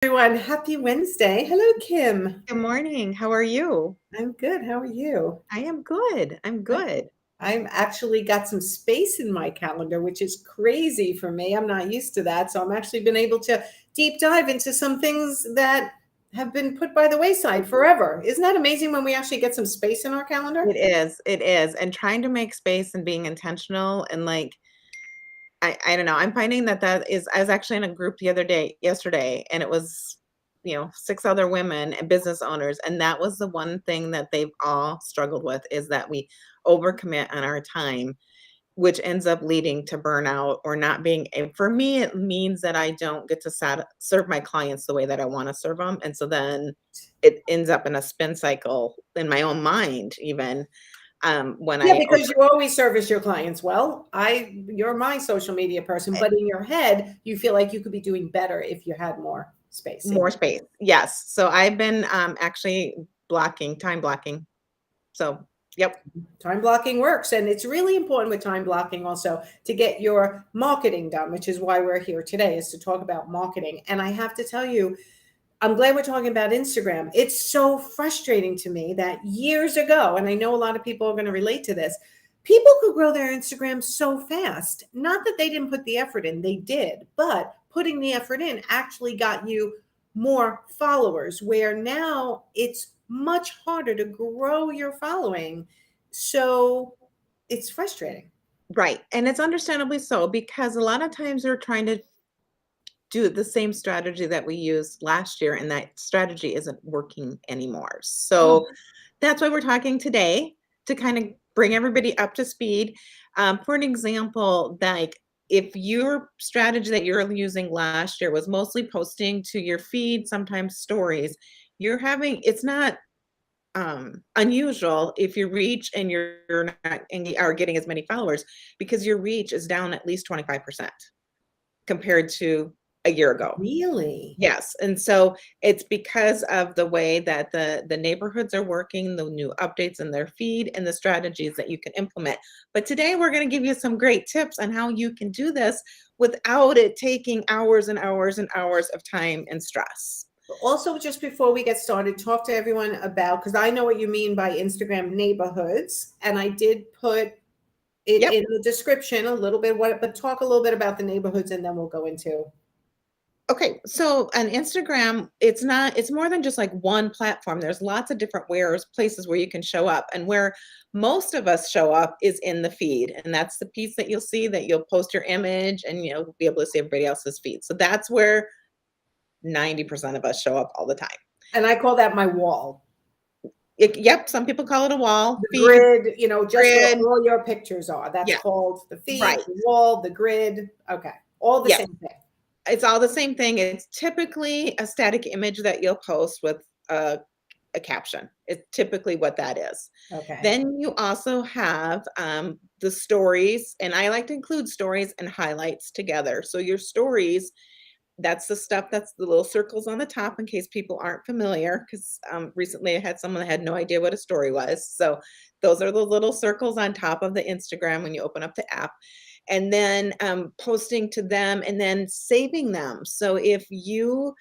Everyone, happy Wednesday. Hello, Kim. Good morning. How are you? I'm good. How are you? I am good. I'm I, good. I'm actually got some space in my calendar, which is crazy for me. I'm not used to that. So I'm actually been able to deep dive into some things that have been put by the wayside forever. Isn't that amazing when we actually get some space in our calendar? It is. It is. And trying to make space and being intentional and I don't know. I'm finding that I was actually in a group yesterday, and it was, six other women and business owners. And that was the one thing that they've all struggled with is that we overcommit on our time, which ends up leading to burnout or not being for me, it means that I don't get to serve my clients the way that I want to serve them. And so then it ends up in a spin cycle in my own mind, even when Yeah, I over. because you always service your clients well. You're my social media person, but in your head, you feel like you could be doing better if you had more space in More your day. space. Yes. So I've been actually time blocking. So, yep. Time blocking works, and it's really important with time blocking also to get your marketing done, which is why we're here today, is to talk about marketing. And I have to tell you, I'm glad we're talking about Instagram. It's so frustrating to me that years ago, and I know a lot of people are going to relate to this, people could grow their Instagram so fast. Not that they didn't put the effort in, they did, but putting the effort in actually got you more followers, where now it's much harder to grow your following. So it's frustrating. Right. And it's understandably so because a lot of times they're trying to do the same strategy that we used last year, and that strategy isn't working anymore. Oh, So that's why we're talking today to kind of bring everybody up to speed. For an example, like if your strategy that you're using last year was mostly posting to your feed, sometimes stories, it's not unusual if your reach and you're not are getting as many followers because your reach is down at least 25% compared to a year ago. really? Yes, and so it's because of the way that the neighborhoods are working, the new updates in their feed, and the strategies that you can implement. But today we're going to give you some great tips on how you can do this without it taking hours and hours and hours of time and stress. Also, just before we get started, talk to everyone about, because I know what you mean by Instagram neighborhoods, and I did put it Yep. in the description a little bit. But talk a little bit about the neighborhoods, and then we'll go into. Okay, so on Instagram, it's more than just like one platform. There's lots of different places where you can show up. And where most of us show up is in the feed. And that's the piece that you'll see that you'll post your image and you'll be able to see everybody else's feed. So that's where 90% of us show up all the time. And I call that my wall, Yep, some people call it a wall, the feed, grid. Just where grid. all your pictures are. That's Yeah, called the feed, right. the wall, the grid. Okay, all the Yes, same thing. it's all the same thing. It's typically a static image that you'll post with a caption. It's typically what that is. Okay. Then you also have the stories, and I like to include stories and highlights together. So your stories, that's the stuff that's the little circles on the top in case people aren't familiar. Because recently I had someone that had no idea what a story was. So those are the little circles on top of the Instagram when you open up the app. And then posting to them and then saving them. So if you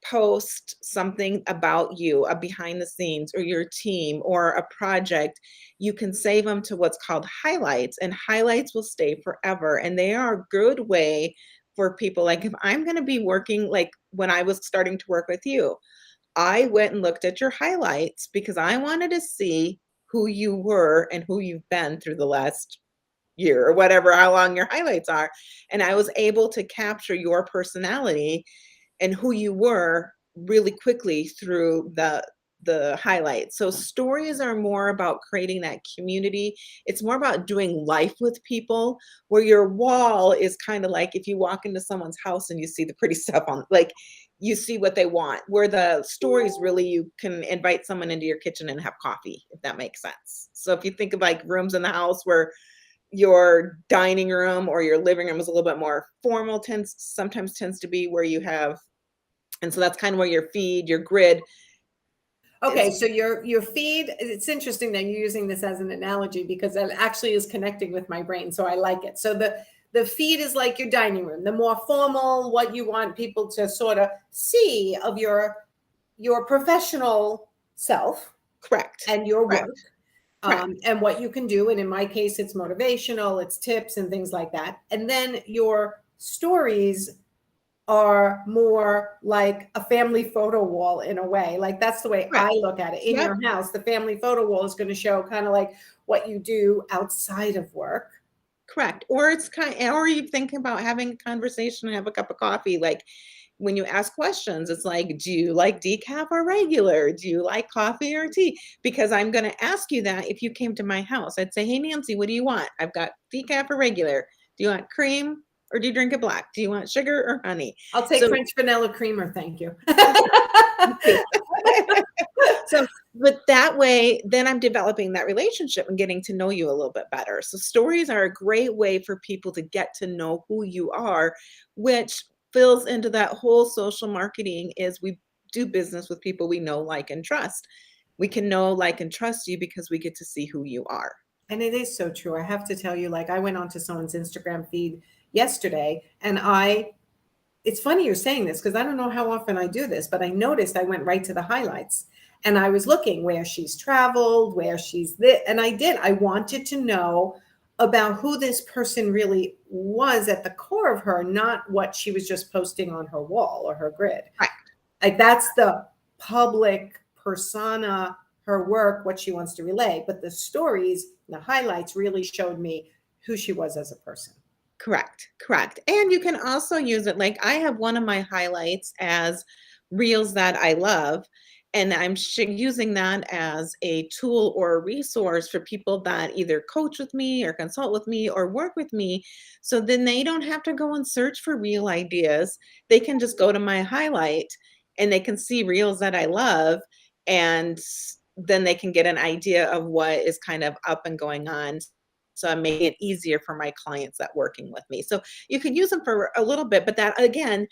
post something about you, a behind the scenes or your team or a project, you can save them to what's called highlights, and highlights will stay forever. And they are a good way for people. Like if I'm going to be working, like when I was starting to work with you, I went and looked at your highlights because I wanted to see who you were and who you've been through the last year or whatever, how long your highlights are. And I was able to capture your personality and who you were really quickly through the highlights. So stories are more about creating that community. It's more about doing life with people, where your wall is kind of like if you walk into someone's house and you see the pretty stuff on, like you see what they want, where the stories really you can invite someone into your kitchen and have coffee, if that makes sense. So if you think of like rooms in the house where your dining room or your living room is a little bit more formal, sometimes tends to be where you have, and so that's kind of where your feed, your grid Okay, is. so your feed, it's interesting that you're using this as an analogy because that actually is connecting with my brain. So I like it. So The feed is like your dining room, the more formal, what you want people to sort of see of your professional self Correct. and your Correct. work, Correct. and what you can do. And in my case, it's motivational, it's tips and things like that. And then your stories are more like a family photo wall in a way. Like that's the way Correct. I look at it. In Yep. your house, the family photo wall is going to show kind of like what you do outside of work. Correct. Or it's or you think about having a conversation and have a cup of coffee. Like when you ask questions, it's like, do you like decaf or regular? Do you like coffee or tea? Because I'm going to ask you that if you came to my house. I'd say, hey, Nancy, what do you want? I've got decaf or regular. Do you want cream or do you drink it black? Do you want sugar or honey? I'll take So, French vanilla creamer, thank you. so, but that way, then I'm developing that relationship and getting to know you a little bit better. So stories are a great way for people to get to know who you are, which fills into that whole social marketing is we do business with people we know, like, and trust. We can know, like, and trust you because we get to see who you are. And it is so true. I have to tell you, like I went onto someone's Instagram feed yesterday and it's funny you're saying this because I don't know how often I do this, but I noticed I went right to the highlights and I was looking where she's traveled, where she's this, and I wanted to know about who this person really was at the core of her, not what she was just posting on her wall or her grid. Right. Like that's the public persona, her work, what she wants to relay. But the stories, the highlights really showed me who she was as a person. Correct, correct. And you can also use it like I have one of my highlights as reels that I love, and I'm using that as a tool or a resource for people that either coach with me or consult with me or work with me. So then they don't have to go and search for reel ideas. They can just go to my highlight and they can see reels that I love, and then they can get an idea of what is kind of up and going on. So I'm making it easier for my clients that working with me. So you could use them for a little bit, but that again,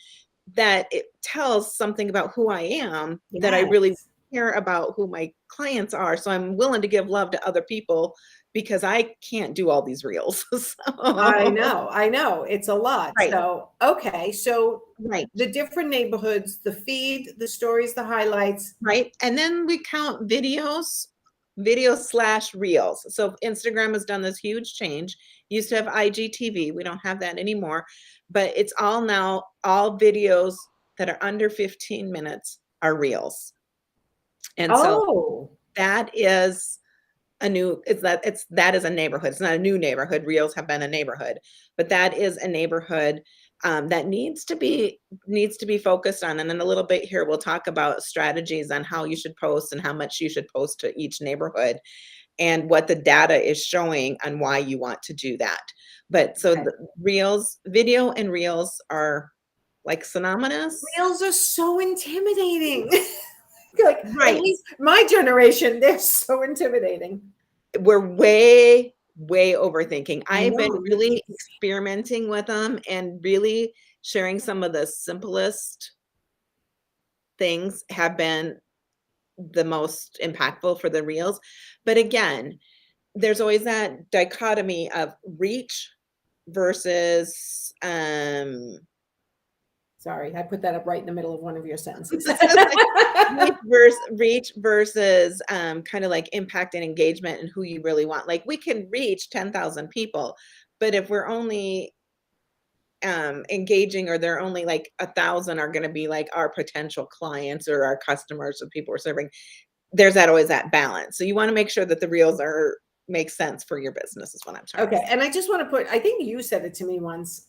that it tells something about who I am, that I really Yes. care about who my clients are. So I'm willing to give love to other people because I can't do all these reels. I So, know. It's a lot. right, So, okay. So right, the different neighborhoods, the feed, the stories, the highlights. right. And then we count videos slash reels. So Instagram has done this huge change. Used to have IGTV. We don't have that anymore, but it's all now all videos that are under 15 minutes are reels. And so Oh, that is that is a neighborhood. It's not a new neighborhood. Reels have been a neighborhood, but that is a neighborhood that needs to be focused on. And in a little bit here, we'll talk about strategies on how you should post and how much you should post to each neighborhood and what the data is showing on why you want to do that. But so okay. the reels, video and reels are like synonymous. Reels are so intimidating. Like, at Right. least my generation, they're so intimidating. We're way, way overthinking. I I've been know. really experimenting with them and really sharing some of the simplest things have been the most impactful for the reels. But again, there's always that dichotomy of reach versus Sorry, I put that up right in the middle of one of your sentences. reach versus kind of like impact and engagement and who you really want. Like we can reach 10,000 people, but if we're only engaging or they're only like 1,000 are going to be like our potential clients or our customers or people we're serving, there's that always that balance. So you want to make sure that the reels are make sense for your business is what I'm trying to Okay. say. And I just want to I think you said it to me once.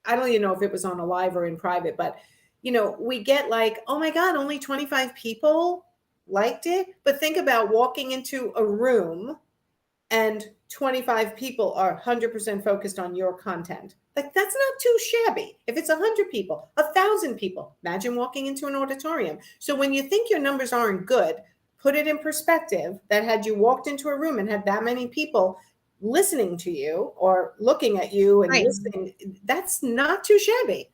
I don't even know if it was on a live or in private, but we get like, oh my God, only 25 people liked it. But think about walking into a room and 25 people are 100% focused on your content. Like that's not too shabby. If it's 100 people, 1,000 people, imagine walking into an auditorium. So when you think your numbers aren't good, put it in perspective that had you walked into a room and had that many people listening to you or looking at you and Right. listening, that's not too shabby.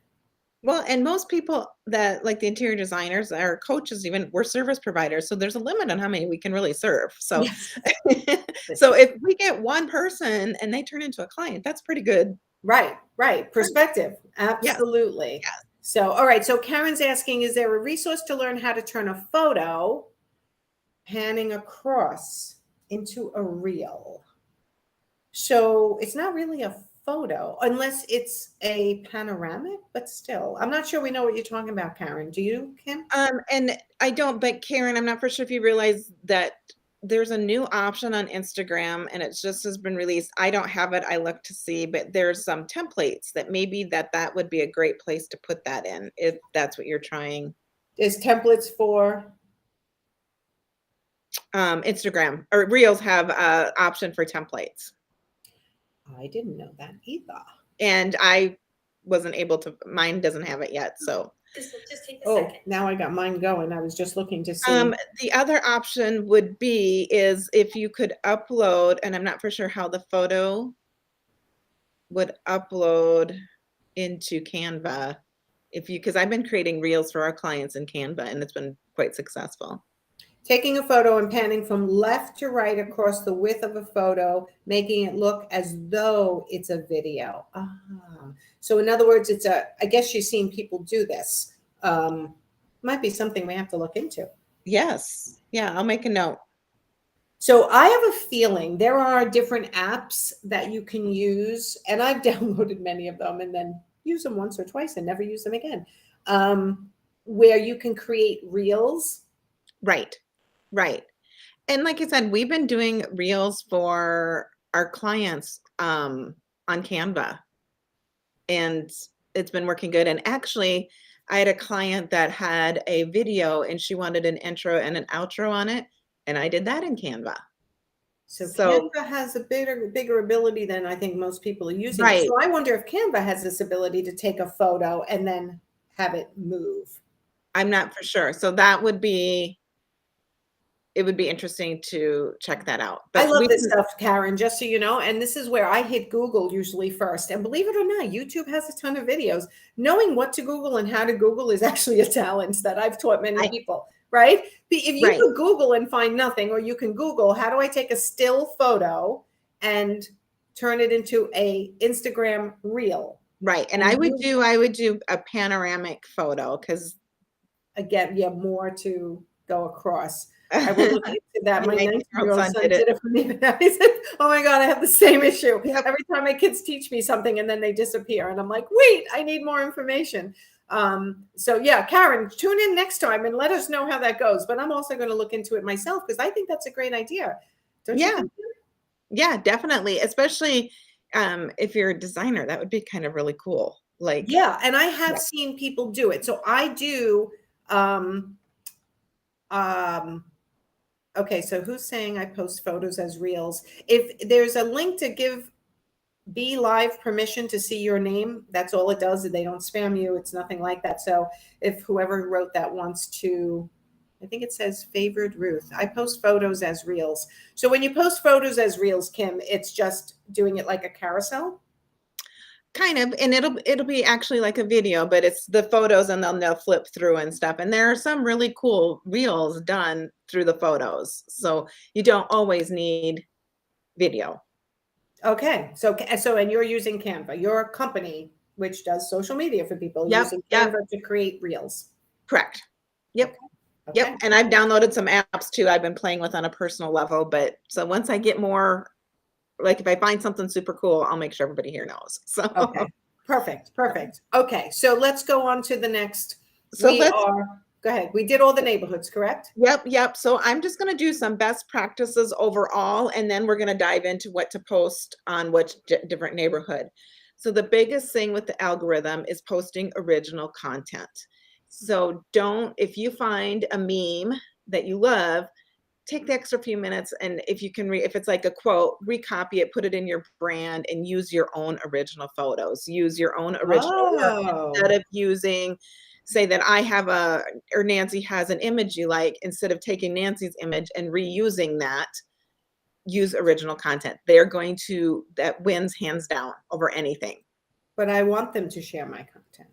Well, and most people that like the interior designers or coaches, even we're service providers. So there's a limit on how many we can really serve. So, Yes. so if we get one person and they turn into a client, that's pretty good Right. Perspective. Yes. Absolutely. Yes. So, all right. So Karen's asking, is there a resource to learn how to turn a photo panning across into a reel? So it's not really a photo unless it's a panoramic, but still, I'm not sure we know what you're talking about, Karen. Do you, Kim? And I don't, but Karen, I'm not for sure if you realize that there's a new option on Instagram and it just has been released. I don't have it. I look to see, but there's some templates that maybe that would be a great place to put that in if that's what you're trying. There's templates for Instagram or Reels have a option for templates. I didn't know that either. And I wasn't able to, mine doesn't have it yet. So This will just take a Oh, second. now I got mine going. I was just looking to see. the other option would be is if you could upload, and I'm not for sure how the photo would upload into Canva. If you, because I've been creating reels for our clients in Canva and it's been quite successful. Taking a photo and panning from left to right across the width of a photo, making it look as though it's a video. So in other words, it's I guess you've seen people do this. Might be something we have to look into. Yes. Yeah, I'll make a note. So I have a feeling there are different apps that you can use, and I've downloaded many of them and then use them once or twice and never use them again, where you can create reels. Right. Right. And like I said, we've been doing reels for our clients on Canva. And it's been working good. And actually, I had a client that had a video and she wanted an intro and an outro on it. And I did that in Canva. So So- Canva has a bigger ability than I think most people are using. Right. So I wonder if Canva has this ability to take a photo and then have it move. I'm not for sure. So that would be, it would be interesting to check that out. I But love we this can- stuff, Karen, just so you know. And this is where I hit Google usually first. And believe it or not, YouTube has a ton of videos. Knowing what to Google and how to Google is actually a talent that I've taught many Right. people, right? If you Right. could Google and find nothing, or you can Google, how do I take a still photo and turn it into a Instagram reel? Right. And I would do a panoramic photo because Again, you have more to go across. I will look into that. My My 19-year-old son son did did it for me. He said, oh my God, I have the same issue. Yep. Every time my kids teach me something and then they disappear. And I'm like, wait, I need more information. So yeah, Karen, tune in next time and let us know how that goes. But I'm also going to look into it myself because I think that's a great idea. Don't you Yeah. think? Yeah, definitely. Especially if you're a designer, that would be kind of really cool. Like, Yeah, and I have Yeah. seen people do it. So I do okay, so who's saying I post photos as reels? If there's a link to give Be Live permission to see your name, that's all it does. They don't spam you. It's nothing like that. So if whoever wrote that wants to, I think it says favored Ruth. I post photos as reels. So when you post photos as reels, Kim, it's just doing it like a carousel. kind of, and it'll be actually like a video, but it's the photos and then they'll flip through and stuff. And there are some really cool reels done through the photos. So you don't always need video. Okay, so and you're using Canva, your company, which does social media for people, Yep, using yep. Canva to create reels. Correct. Yep. Okay. Yep. And I've downloaded some apps too I've been playing with on a personal level. But so once I get more, like if I find something super cool, I'll make sure everybody here knows. So Okay. Perfect. Okay, so let's go on to the next. So Go ahead. We did all the neighborhoods, correct? Yep. So I'm just going to do some best practices overall, and then we're going to dive into what to post on which different neighborhood. So the biggest thing with the algorithm is posting original content. So if you find a meme that you love, take the extra few minutes, and if you can, if it's like a quote, recopy it, put it in your brand, and use your own original photos. Use your own original work instead of using, say that I have or Nancy has an image you like, instead of taking Nancy's image and reusing that, use original content. That wins hands down over anything. But I want them to share my content.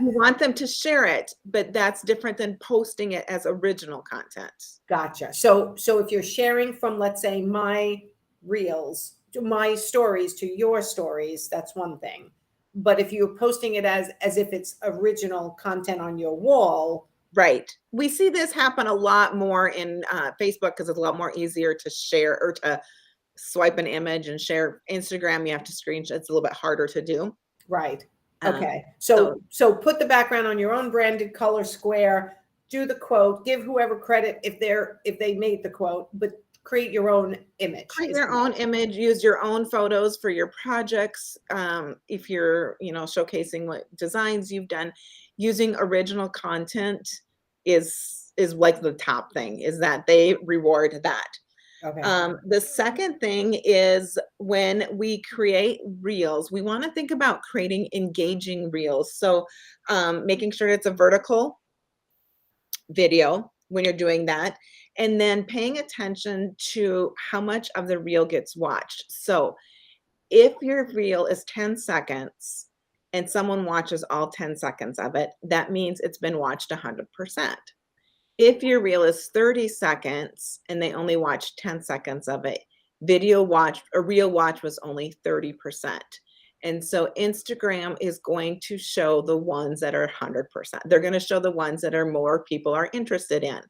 You want them to share it, but that's different than posting it as original content. Gotcha. So if you're sharing from, let's say, my reels my stories to your stories, that's one thing. But if you're posting it as if it's original content on your wall, Right. We see this happen a lot more in Facebook because it's a lot more easier to share or to swipe an image and share. Instagram, you have to screenshot. It's a little bit harder to do. right? Um, Okay. so So put the background on your own branded color square, do the quote, give whoever credit if they made the quote, but create your own image. create your own image, use your own photos for your projects. If you're, showcasing what designs you've done, using original content is like the top thing, is that they reward that. Okay. The second thing is when we create reels, we want to think about creating engaging reels. So making sure it's a vertical video when you're doing that, and then paying attention to how much of the reel gets watched. So if your reel is 10 seconds and someone watches all 10 seconds of it, that means it's been watched 100%. If your reel is 30 seconds and they only watch 10 seconds of it, reel watch was only 30%. And so Instagram is going to show the ones that are 100%. They're going to show the ones that are more people are interested in.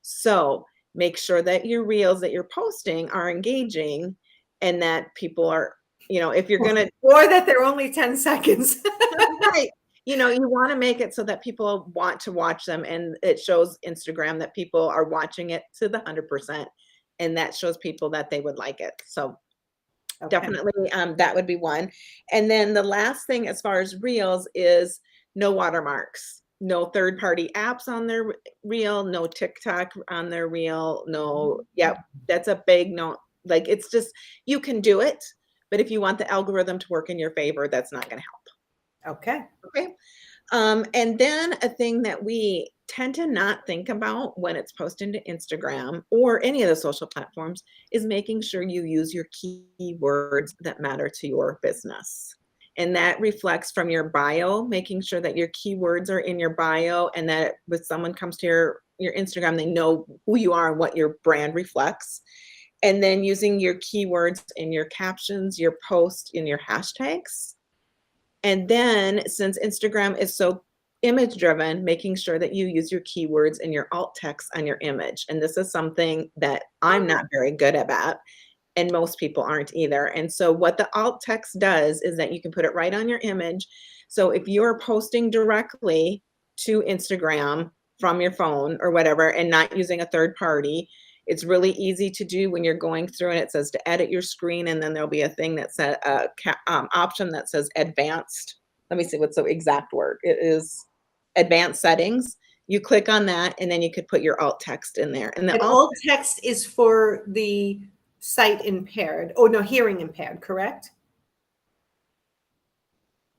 So make sure that your reels that you're posting are engaging and that people are, if you're going to, or that they're only 10 seconds. right. You want to make it so that people want to watch them, and it shows Instagram that people are watching it to the 100%, and that shows people that they would like it. So Okay. definitely, that would be one. And then the last thing as far as reels is no watermarks, no third-party apps on their reel, no TikTok on their reel, no, yeah, that's a big no. Like, it's just, you can do it, but if you want the algorithm to work in your favor, that's not going to help. Okay. Okay. And then a thing that we tend to not think about when it's posted to Instagram or any of the social platforms is making sure you use your keywords that matter to your business. And that reflects from your bio, making sure that your keywords are in your bio, and that when someone comes to your Instagram, they know who you are and what your brand reflects. And then using your keywords in your captions, your posts, in your hashtags. And then, since Instagram is so image driven, making sure that you use your keywords and your alt text on your image. And this is something that I'm not very good at, and most people aren't either. And so what the alt text does is that you can put it right on your image. So if you're posting directly to Instagram from your phone or whatever and not using a third party, it's really easy to do when you're going through and it says to edit your screen, and then there'll be a thing that says option that says advanced. Let me see what's the exact word. It is advanced settings. You click on that, and then you could put your alt text in there. And the alt text is for the sight impaired. Oh no, hearing impaired, correct?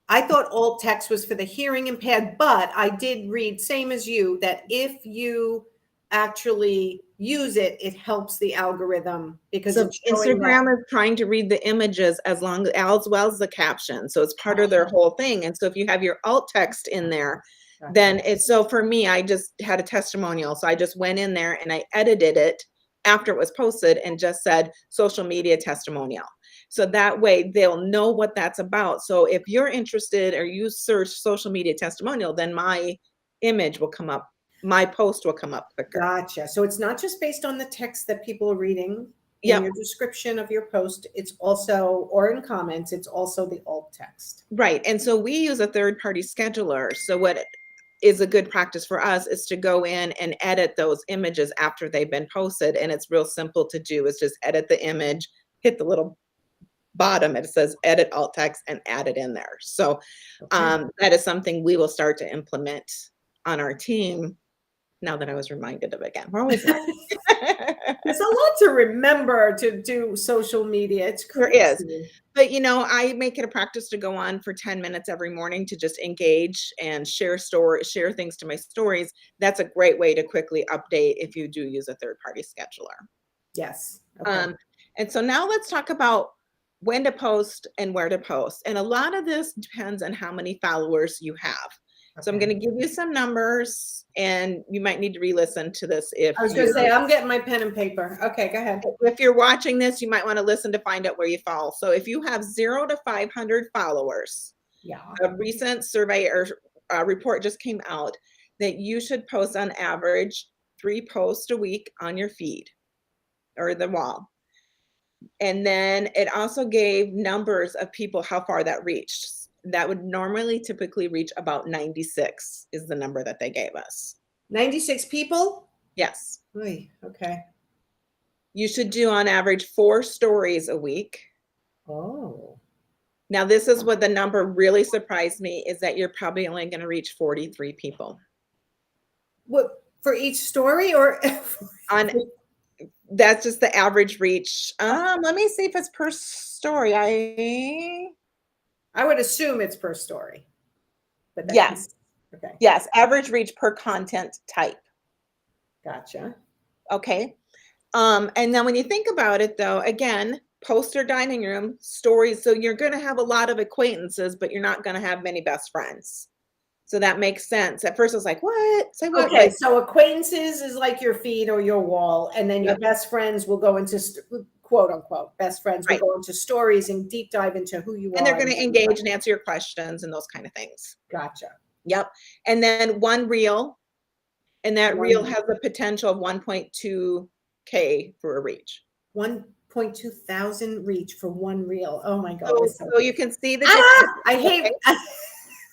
I thought alt text was for the hearing impaired, but I did read, same as you, that if you actually use it, it helps the algorithm because so it's showing Instagram is trying to read the images as well as the caption. So it's part of their whole thing. And so if you have your alt text in there, then it's, so for me, I just had a testimonial. So I just went in there and I edited it after it was posted and just said social media testimonial. So that way they'll know what that's about. So if you're interested or you search social media testimonial, then my image will come up. My post will come up quicker. Gotcha. So it's not just based on the text that people are reading in Yep. your description of your post. It's also, or in comments, it's also the alt text. Right. And so we use a third-party scheduler. So what is a good practice for us is to go in and edit those images after they've been posted. And it's real simple to do. Is just edit the image, hit the little bottom, it says edit alt text, and add it in there. So that is something we will start to implement on our team. Now that I was reminded of it again, we're always There's a lot to remember to do social media. It's crazy. There is. But I make it a practice to go on for 10 minutes every morning to just engage and share things to my stories. That's a great way to quickly update if you do use a third-party scheduler. Yes. Okay. And so now let's talk about when to post and where to post. And a lot of this depends on how many followers you have. So I'm Okay. going to give you some numbers, and you might need to re-listen to this if I was going to you're say, I'm getting my pen and paper. Okay, go ahead. if you're watching this, you might want to listen to find out where you fall. So if you have 0 to 500 followers, Yeah. a recent survey or report just came out that you should post on average 3 posts a week on your feed or the wall. And then it also gave numbers of people, how far that reached. That would normally typically reach about 96 is the number that they gave us. 96 people? Yes. Oy, okay. You should do on average 4 stories a week. Oh. Now, this is what the number really surprised me is that you're probably only going to reach 43 people. What, for each story or? On that's just the average reach. Let me see if it's per story. I would assume it's per story. But that- Yes. Okay. Yes, average reach per content type. Gotcha. Okay. And then when you think about it though, again, poster dining room stories. So you're going to have a lot of acquaintances, but you're not going to have many best friends. So that makes sense. At first I was like, what? Say what? Okay, Like, so acquaintances is like your feed or your wall, and then your Yep. best friends will go into quote unquote best friends will Right. go into stories and deep dive into who you are. and they're going to what you engage like. and answer your questions and those kind of things. Gotcha. Yep. And then one reel, and that One reel reel. has the potential of 1.2K for a reach. 1.2 thousand reach for one reel. Oh my God. So, that's so- so you can see the Ah, I difference. hate. Okay.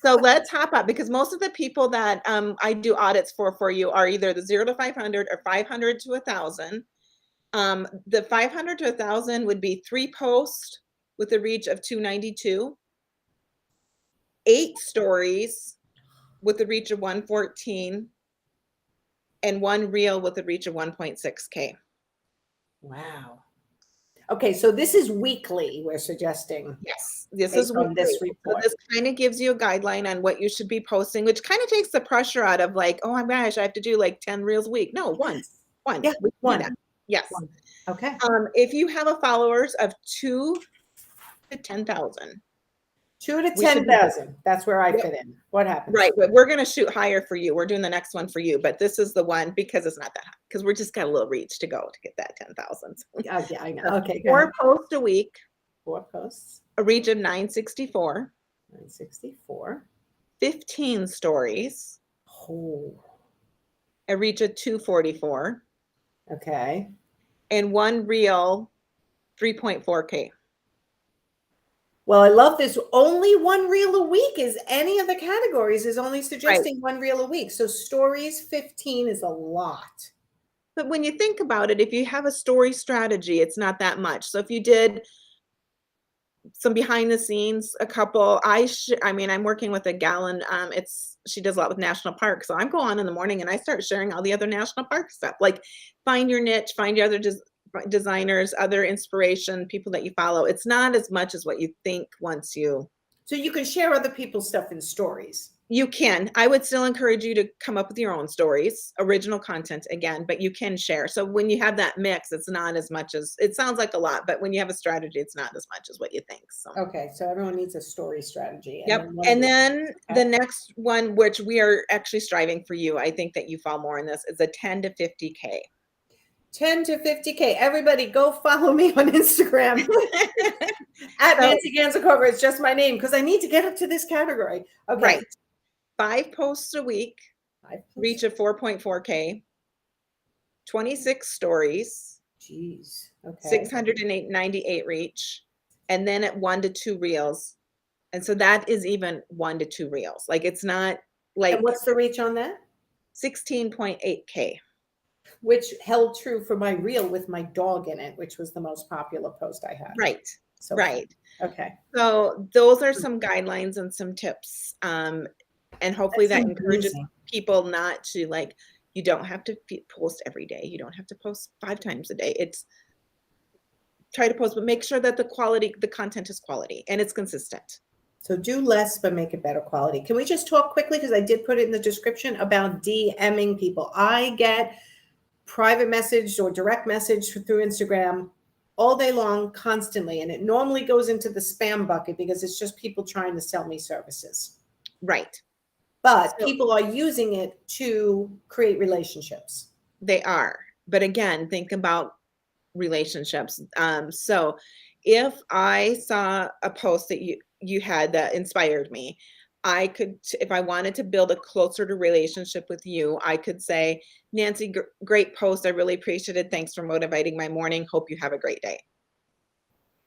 So let's hop up because most of the people that I do audits for you are either the 0 to 500 or 500 to 1,000. The 500 to 1,000 would be 3 posts with a reach of 292, 8 stories with a reach of 114, and 1 reel with a reach of 1.6K. Wow. Okay, so this is weekly. We're suggesting. Yes, this Based is on this weekly. So report. this kind of gives you a guideline on what you should be posting, which kind of takes the pressure out of like, oh my gosh, I have to do like 10 reels a week. No, one. Yeah, We can do one. that. Yes. One. Okay. If you have a followers of 2 to 10,000, 2 to we should be- 10,000. That's where I Yep. fit in. What happens? right? But we're going to shoot higher for you. We're doing the next one for you, but this is the one because it's not that high because we're just got a little reach to go to get that 10,000. Oh, yeah, I know. Okay. Go 4 ahead. posts a week, 4 posts. a reach of 964, 964. 15 stories, Oh. a reach of 244, Okay. and 1 reel, 3.4K. Well, I love this. Only one reel a week is any of the categories is only suggesting one reel a week. So stories 15 is a lot. But when you think about it, if you have a story strategy, it's not that much. So if you did some behind the scenes, a couple, I mean, I'm working with a gal and she does a lot with national parks. So I'm going on in the morning and I start sharing all the other national park stuff. Like find your niche, find your other designers, other inspiration, people that you follow. It's not as much as what you think once you. So you can share other people's stuff in stories. You can. I would still encourage you to come up with your own stories, original content again, but you can share. So when you have that mix, it's not as much as it sounds like a lot, but when you have a strategy, it's not as much as what you think. So Okay, so everyone needs a story strategy. yep. one And of the- then okay. the next one, which we are actually striving for you, I think that you fall more in this, is a 10 to 50K. 10 to 50K. Everybody go follow me on Instagram at So- Nancy Ganzakova. It's just my name because I need to get up to this category. Okay. Right. 5 posts a week, 5 posts. reach of 4.4K, 26 stories, Jeez. Okay. 698 reach, and then at 1 to 2 reels. And so that is even 1 to 2 reels. Like it's not like And what's the reach on that? 16.8K. Which held true for my reel with my dog in it, which was the most popular post I had. Right. So Right. Okay. So those are some guidelines and some tips. And hopefully that That's encourages amazing. people not to like, you don't have to post every day. You don't have to post 5 times a day. It's try to post, but make sure that the content is quality and it's consistent. So do less, but make it better quality. Can we just talk quickly, because I did put it in the description, about DMing people. I get private message or direct message through Instagram all day long, constantly. And it normally goes into the spam bucket because it's just people trying to sell me services. Right. but So- people are using it to create relationships. They are. But again, think about relationships. So if I saw a post that you had that inspired me, I could, if I wanted to build a closer to relationship with you, I could say, Nancy, great post. I really appreciate it. Thanks for motivating my morning. Hope you have a great day.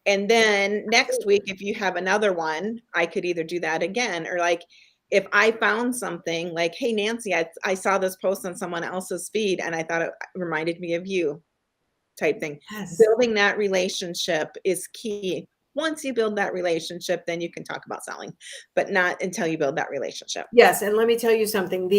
And then next week, if you have another one, I could either do that again, or like if I found something like, hey, Nancy, I saw this post on someone else's feed and I thought it reminded me of you, type thing. Yes. Building that relationship is key. Once you build that relationship, then you can talk about selling, but not until you build that relationship. Yes, and let me tell you something.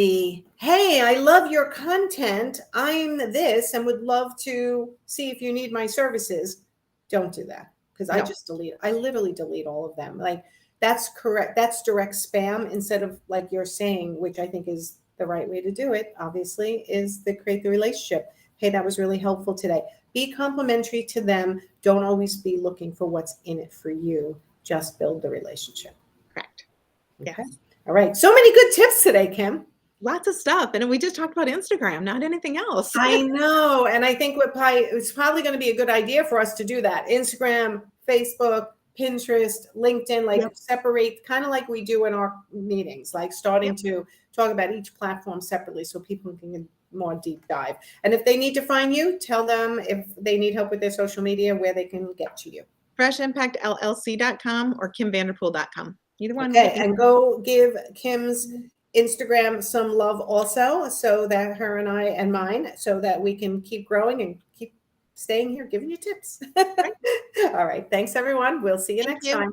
Hey, I love your content. I'm this and would love to see if you need my services. Don't do that, because I No. just I literally delete all of them. Like, that's correct. That's direct spam instead of, like you're saying, which I think is the right way to do it, obviously, is to create the relationship. Hey, that was really helpful today. Be complimentary to them. Don't always be looking for what's in it for you. Just build the relationship. Correct. Okay. Yes. All right. So many good tips today, Kim. Lots of stuff. And we just talked about Instagram, not anything else. I know. And I think it's probably going to be a good idea for us to do that. Instagram, Facebook, Pinterest, LinkedIn, like Yep. separate, kind of like we do in our meetings, like starting Yep. to talk about each platform separately so people can get more deep dive. And if they need to find you, tell them if they need help with their social media, where they can get to you. FreshImpactLLC.com or KimVanderpool.com. Either one. Okay. And go give Kim's Instagram some love also, so that her and I and mine, so that we can keep growing and keep staying here giving you tips. All right. Thanks, everyone. We'll see you Thank next you. time.